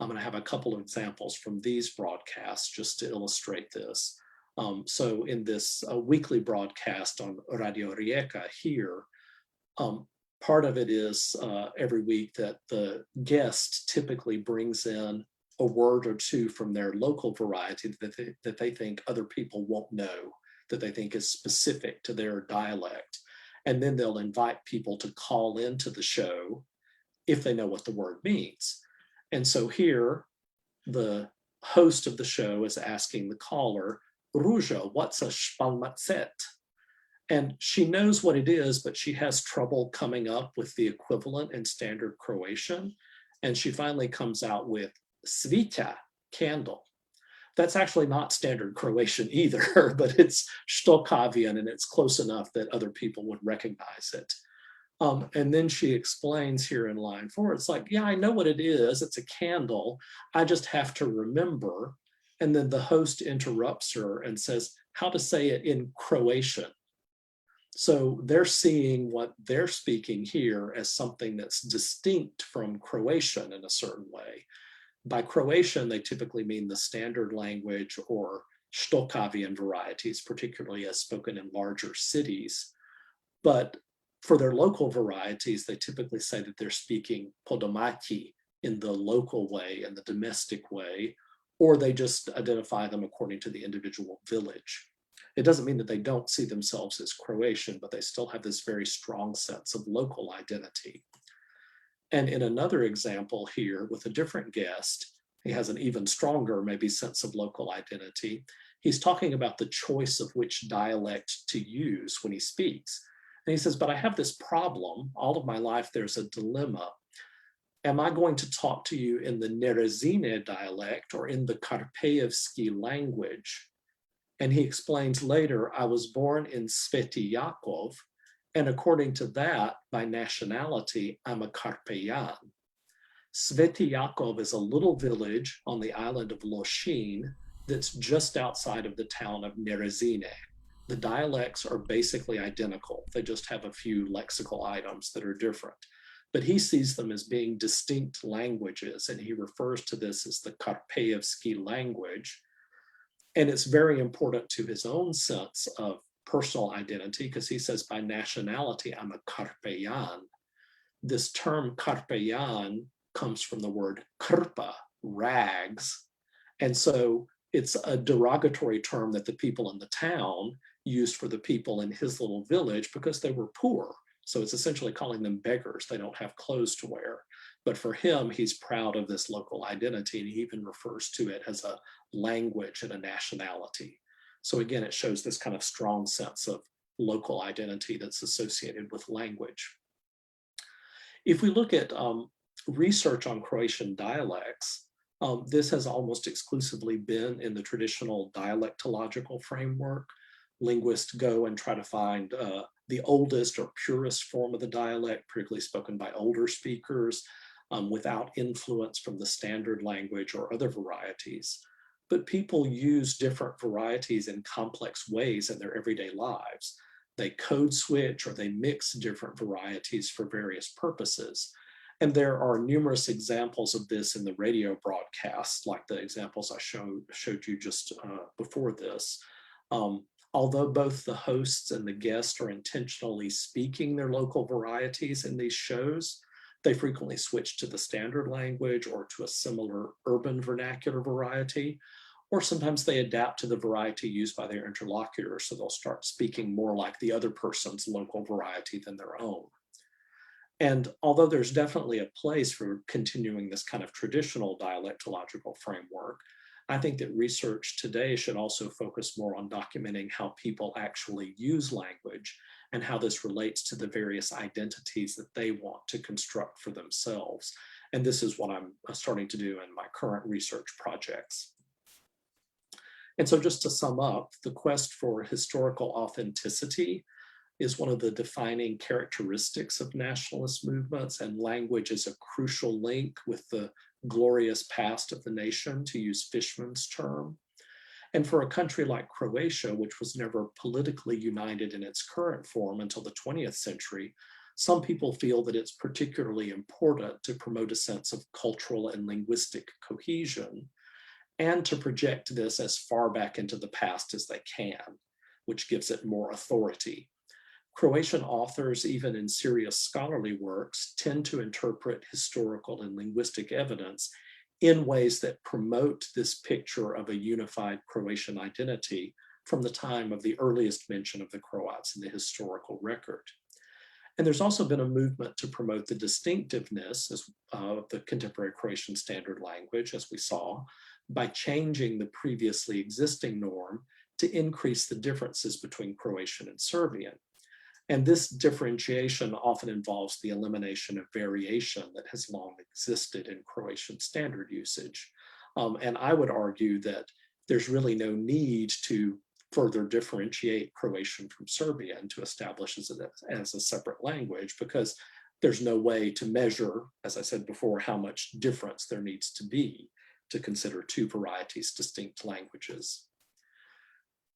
I'm going to have a couple of examples from these broadcasts just to illustrate this. So in this weekly broadcast on Radio Rijeka here, part of it is every week that the guest typically brings in a word or two from their local variety that they think other people won't know, that they think is specific to their dialect. And then they'll invite people to call into the show if they know what the word means. And so here, the host of the show is asking the caller, Ruja, what's a shpalmacet? And she knows what it is, but she has trouble coming up with the equivalent in standard Croatian. And she finally comes out with svita, candle. That's actually not standard Croatian either, but it's Shtokavian, and it's close enough that other people would recognize it. And then she explains here in line 4, it's like, yeah, I know what it is. It's a candle. I just have to remember. And then the host interrupts her and says, how to say it in Croatian. So they're seeing what they're speaking here as something that's distinct from Croatian in a certain way. By Croatian, they typically mean the standard language or Shtokavian varieties, particularly as spoken in larger cities. But for their local varieties, they typically say that they're speaking Podomaki in the local way, in the domestic way, or they just identify them according to the individual village. It doesn't mean that they don't see themselves as Croatian, but they still have this very strong sense of local identity. And in another example here with a different guest, he has an even stronger maybe sense of local identity. He's talking about the choice of which dialect to use when he speaks. And he says, but I have this problem. All of my life, there's a dilemma. Am I going to talk to you in the Nerezine dialect or in the Karpeyevsky language? And he explains later, I was born in Sveti Yakov, and according to that, by nationality, I'm a Karpeyan. Sveti Yakov is a little village on the island of Loshin that's just outside of the town of Nerezine. The dialects are basically identical. They just have a few lexical items that are different. But he sees them as being distinct languages, and he refers to this as the Karpeyevsky language. And it's very important to his own sense of personal identity, because he says, by nationality, I'm a Karpeyan. This term Karpeyan comes from the word krpa, rags. And so it's a derogatory term that the people in the town used for the people in his little village because they were poor. So it's essentially calling them beggars. They don't have clothes to wear. But for him, he's proud of this local identity, and he even refers to it as a language and a nationality. So again, it shows this kind of strong sense of local identity that's associated with language. If we look at research on Croatian dialects, this has almost exclusively been in the traditional dialectological framework. Linguists go and try to find the oldest or purest form of the dialect, particularly spoken by older speakers, without influence from the standard language or other varieties. But people use different varieties in complex ways in their everyday lives. They code switch or they mix different varieties for various purposes. And there are numerous examples of this in the radio broadcasts, like the examples I showed you just before this. Although both the hosts and the guests are intentionally speaking their local varieties in these shows, they frequently switch to the standard language or to a similar urban vernacular variety, or sometimes they adapt to the variety used by their interlocutor, so they'll start speaking more like the other person's local variety than their own. And although there's definitely a place for continuing this kind of traditional dialectological framework, I think that research today should also focus more on documenting how people actually use language and how this relates to the various identities that they want to construct for themselves. And this is what I'm starting to do in my current research projects. And so just to sum up, the quest for historical authenticity is one of the defining characteristics of nationalist movements, and language is a crucial link with the glorious past of the nation, to use Fishman's term. And for a country like Croatia, which was never politically united in its current form until the 20th century, some people feel that it's particularly important to promote a sense of cultural and linguistic cohesion, and to project this as far back into the past as they can, which gives it more authority. Croatian authors, even in serious scholarly works, tend to interpret historical and linguistic evidence in ways that promote this picture of a unified Croatian identity from the time of the earliest mention of the Croats in the historical record. And there's also been a movement to promote the distinctiveness of the contemporary Croatian standard language, as we saw, by changing the previously existing norm to increase the differences between Croatian and Serbian. And this differentiation often involves the elimination of variation that has long existed in Croatian standard usage. And I would argue that there's really no need to further differentiate Croatian from Serbian to establish it as a separate language, because there's no way to measure, as I said before, how much difference there needs to be to consider two varieties distinct languages.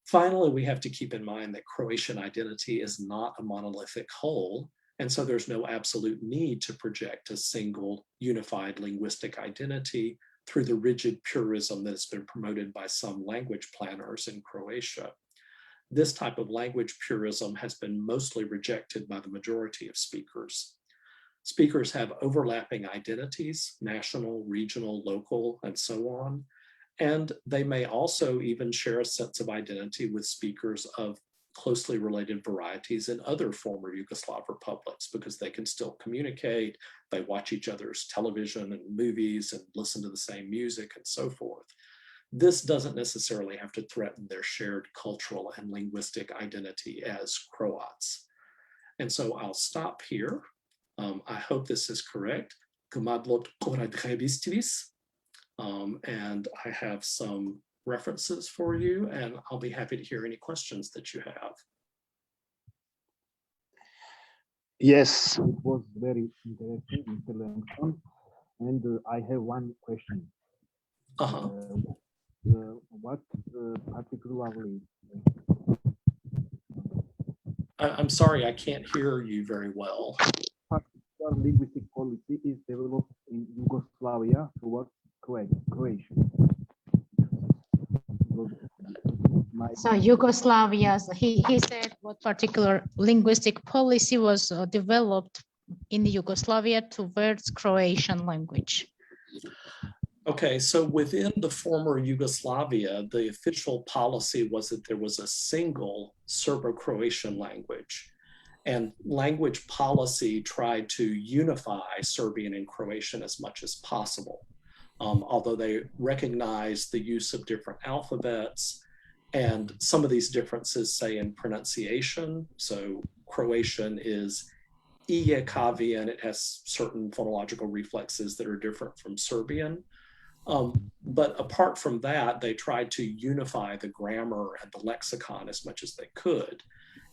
Finally, we have to keep in mind that Croatian identity is not a monolithic whole, and so there's no absolute need to project a single unified linguistic identity through the rigid purism that has been promoted by some language planners in Croatia. This type of language purism has been mostly rejected by the majority of speakers. Speakers have overlapping identities, national, regional, local, and so on. And they may also even share a sense of identity with speakers of closely related varieties in other former Yugoslav republics, because they can still communicate, they watch each other's television and movies and listen to the same music and so forth. This doesn't necessarily have to threaten their shared cultural and linguistic identity as Croats. And so I'll stop here. I hope this is correct. And I have some references for you, and I'll be happy to hear any questions that you have. Yes, it was very interesting, Mr. Langston. And I have one question. What particularly? I'm sorry, I can't hear you very well. Particular linguistic policy is developed in Yugoslavia towards Croatia. So Yugoslavia, he said what particular linguistic policy was developed in Yugoslavia towards Croatian language. Okay, so within the former Yugoslavia, the official policy was that there was a single Serbo-Croatian language, and language policy tried to unify Serbian and Croatian as much as possible. Although they recognized the use of different alphabets, and some of these differences, say in pronunciation. So Croatian is Ijekavian, it has certain phonological reflexes that are different from Serbian. But apart from that, they tried to unify the grammar and the lexicon as much as they could.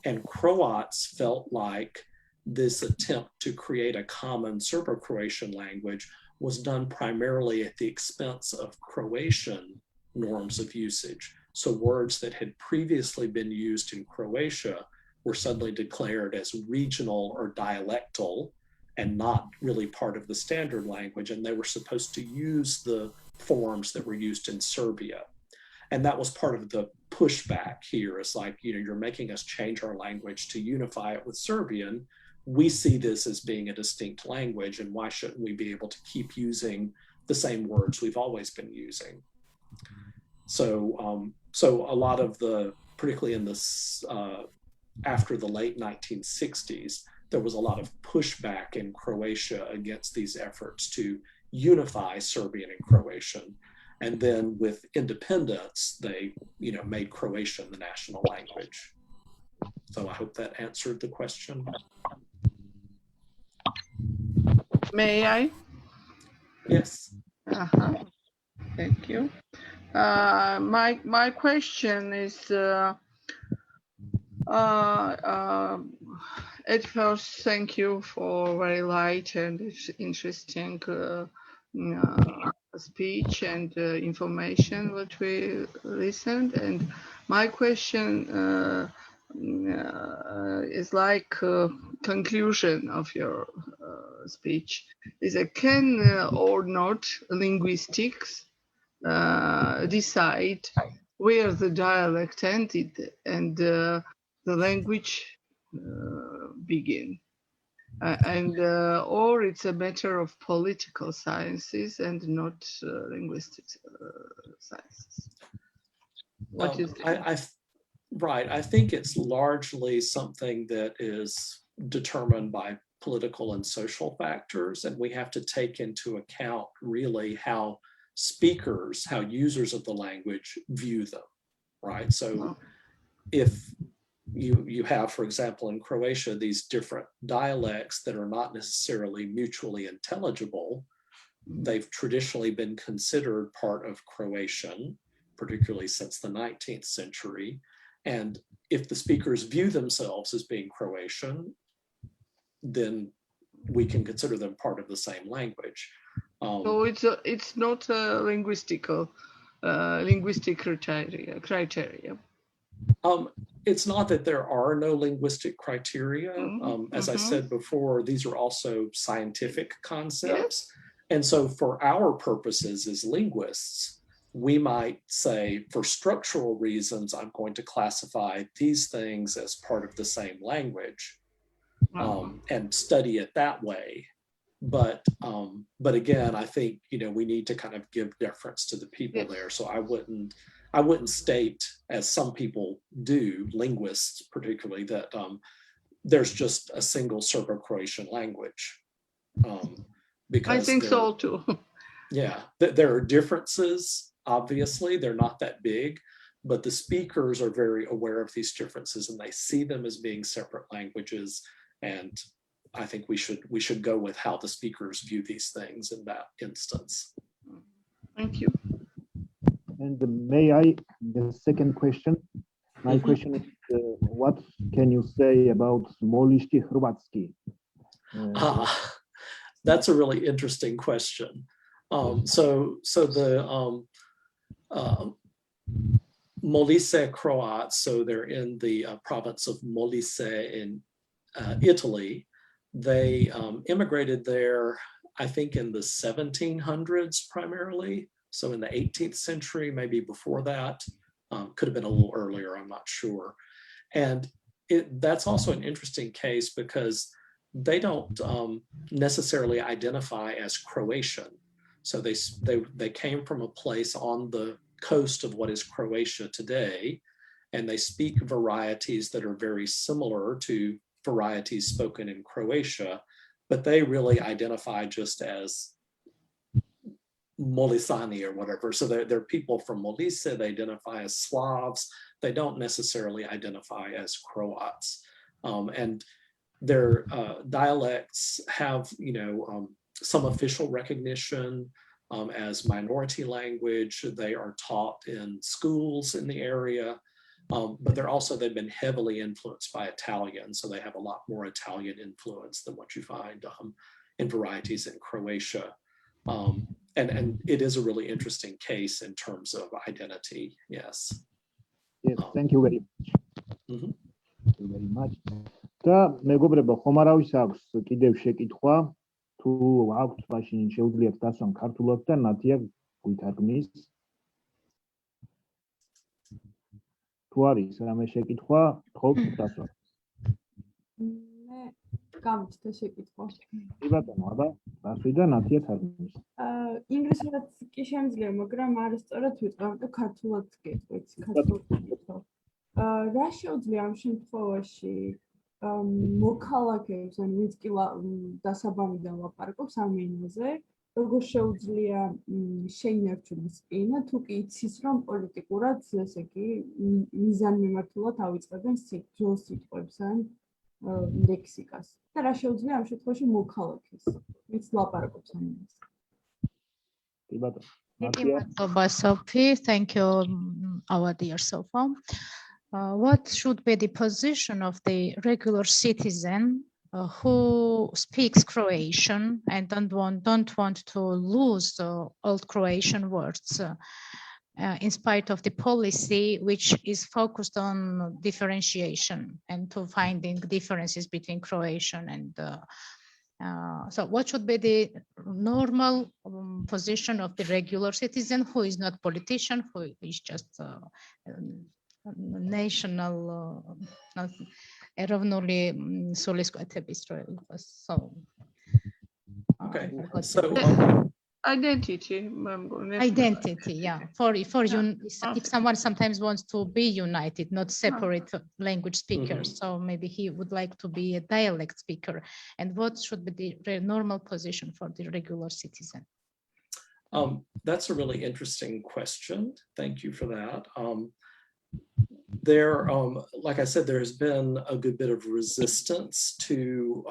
And Croats felt like this attempt to create a common Serbo-Croatian language was done primarily at the expense of Croatian norms of usage. So words that had previously been used in Croatia were suddenly declared as regional or dialectal and not really part of the standard language, and they were supposed to use the forms that were used in Serbia. And that was part of the pushback here. It's like, you know, you're making us change our language to unify it with Serbian. We see this as being a distinct language, and why shouldn't we be able to keep using the same words we've always been using? So, so a lot of the, particularly in this, after the late 1960s, there was a lot of pushback in Croatia against these efforts to unify Serbian and Croatian. And then with independence, they, you know, made Croatian the national language. So I hope that answered the question. May I? Yes. Thank you. My question is, at first, thank you for very light and interesting speech and information that we listened. And my question is like conclusion of your speech. Is it can or not linguistics decide where the dialect ended and the language begin, or it's a matter of political sciences and not linguistic sciences. What is it? Right, I think it's largely something that is determined by political and social factors, and we have to take into account really how speakers, how users of the language view them, right? So if you have, for example, in Croatia, these different dialects that are not necessarily mutually intelligible, they've traditionally been considered part of Croatian, particularly since the 19th century. And if the speakers view themselves as being Croatian, then we can consider them part of the same language. So it's not a linguistic criteria. It's not that there are no linguistic criteria. As I said before, these are also scientific concepts. Yes. And so for our purposes as linguists, we might say, for structural reasons, I'm going to classify these things as part of the same language and study it that way. But again, I think, we need to kind of give deference to the people there. So I wouldn't state, as some people do, linguists particularly, that there's just a single Serbo-Croatian language. Because I think so too. Yeah, there are differences, obviously, they're not that big, but the speakers are very aware of these differences and they see them as being separate languages. And I think we should go with how the speakers view these things in that instance. Thank you. And may I, the second question, my question is, what can you say about Moliški Hrvatski? That's a really interesting question. So the Molise Croats, so they're in the province of Molise in Italy. They immigrated there, I think, in the 1700s primarily. So in the 18th century, maybe before that, could have been a little earlier, I'm not sure. And that's also an interesting case because they don't necessarily identify as Croatian. So they came from a place on the coast of what is Croatia today, and they speak varieties that are very similar to varieties spoken in Croatia, but they really identify just as Molisani or whatever. So they're people from Molise, they identify as Slavs, they don't necessarily identify as Croats. And their dialects have, some official recognition as minority language. They are taught in schools in the area, but they've been heavily influenced by Italian. So they have a lot more Italian influence than what you find in varieties in Croatia. And it is a really interesting case in terms of identity, yes. Yes, thank you very much. Thank you very much. და მეგობრებო, ხომ არავის აქვს კიდევ შეკითხვა, თუ აქვთ მაშინ შეუძლიათ დასვან ქართულად და ნათია გვითარგმნის. თუ არის რამე შეკითხვა, თხოვთ დასვან. მე გამჩნდა შეკითხვა. კი ბატონო, აბა, დასვი და ნათია თარგმნის. ინგლისურად კი შემიძლია, მაგრამ არის სწორად ვიტყვი, ამიტომ ქართულად გეტყვით, ქართულად გეტყვით. რა შეუძლია ამ შემთხვევაში მოქალაქეებს, ან ვინც კი დასაბამიდან ლაპარაკობს ამ ენაზე, როგორ შეუძლია შეინარჩუნოს ენა, თუ კი იცის, რომ პოლიტიკურად, ესე იგი, მიზანმიმართულად ავიწყებენ ძველ სიტყვებს ან ლექსიკას. და რა შეუძლია ამ შემთხვევაში მოქალაქეს, ვინც ლაპარაკობს ამ ენაზე. კი ბატონო. მადლობა, Sophie. Thank you, our dear Sophie. What should be the position of the regular citizen who speaks Croatian and don't want to lose old Croatian words in spite of the policy which is focused on differentiation and to finding differences between Croatian and so what should be the normal position of the regular citizen who is not politician, who is just national ეროვნული სულისკვეთების რო იყოს. So okay. So identity, yeah, for you, if someone sometimes wants to be united, not separate language speakers, so maybe he would like to be a dialect speaker, and what should be the normal position for the regular citizen? That's a really interesting question. Thank you for that. Like I said, there has been a good bit of resistance to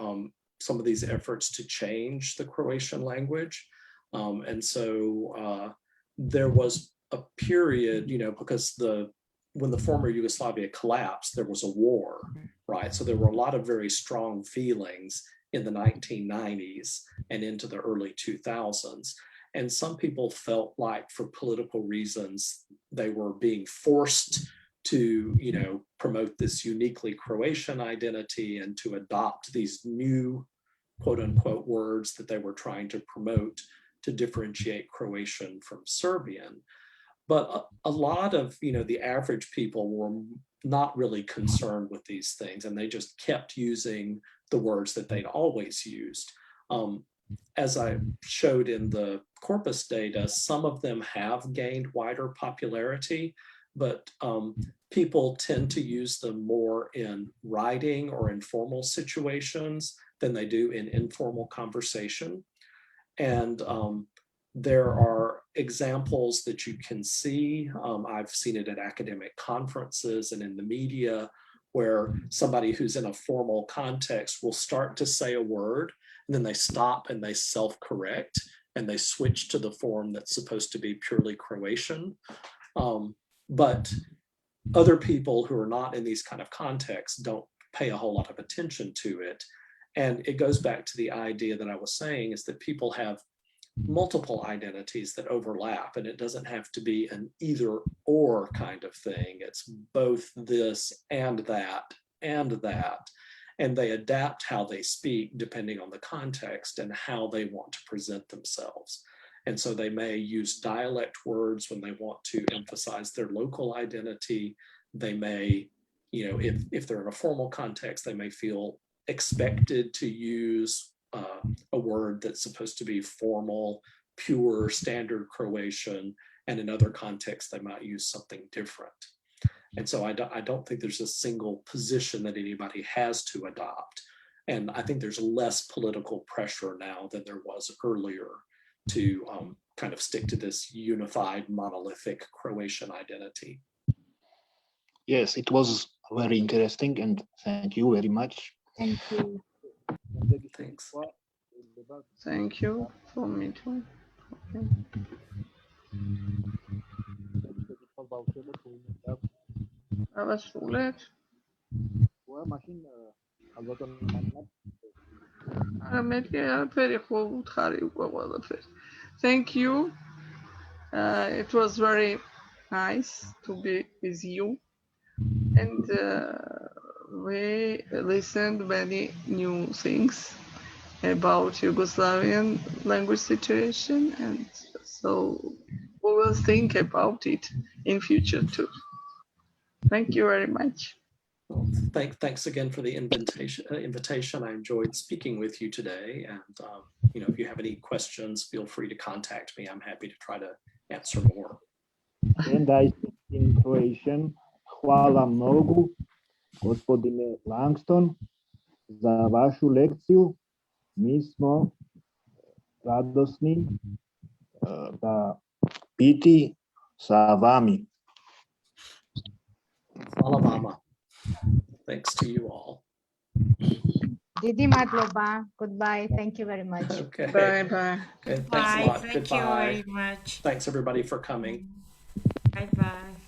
some of these efforts to change the Croatian language. And so there was a period, because when the former Yugoslavia collapsed, there was a war, right? So there were a lot of very strong feelings in the 1990s and into the early 2000s. And some people felt like for political reasons, they were being forced to, promote this uniquely Croatian identity and to adopt these new, quote unquote, words that they were trying to promote to differentiate Croatian from Serbian. But a lot of, the average people were not really concerned with these things, and they just kept using the words that they'd always used. As I showed in the corpus data, some of them have gained wider popularity, but people tend to use them more in writing or informal situations than they do in informal conversation. And there are examples that you can see. I've seen it at academic conferences and in the media, where somebody who's in a formal context will start to say a word, and then they stop and they self-correct, and they switch to the form that's supposed to be purely Croatian. But other people who are not in these kind of contexts don't pay a whole lot of attention to it. And it goes back to the idea that I was saying, is that people have multiple identities that overlap, and it doesn't have to be an either or kind of thing. It's both this and that and that. And they adapt how they speak depending on the context and how they want to present themselves. And so they may use dialect words when they want to emphasize their local identity. They may, if they're in a formal context, they may feel expected to use a word that's supposed to be formal, pure, standard Croatian, and in other contexts, they might use something different. And so I don't think there's a single position that anybody has to adopt. And I think there's less political pressure now than there was earlier to kind of stick to this unified, monolithic Croatian identity. Yes, it was very interesting, and thank you very much. Thank you. Thanks. Thank you for me too. Okay. Thank you. It was very nice to be with you, and we listened many new things about Yugoslavian language situation, and so we will think about it in future too. Thank you very much. Well, thanks again for the invitation. I enjoyed speaking with you today, and if you have any questions, feel free to contact me. I'm happy to try to answer more. And I speak in Croatian. Hvala mnogo, gospodine Langston, za vašu lekciju. Mi smo radosni da biti sa vami. Hvala vama. Thanks to you all. Didi madloba. Goodbye. Thank you very much. Okay. Bye-bye. Okay, thanks a lot. Thank Goodbye. you very much. Thanks everybody for coming. Bye-bye.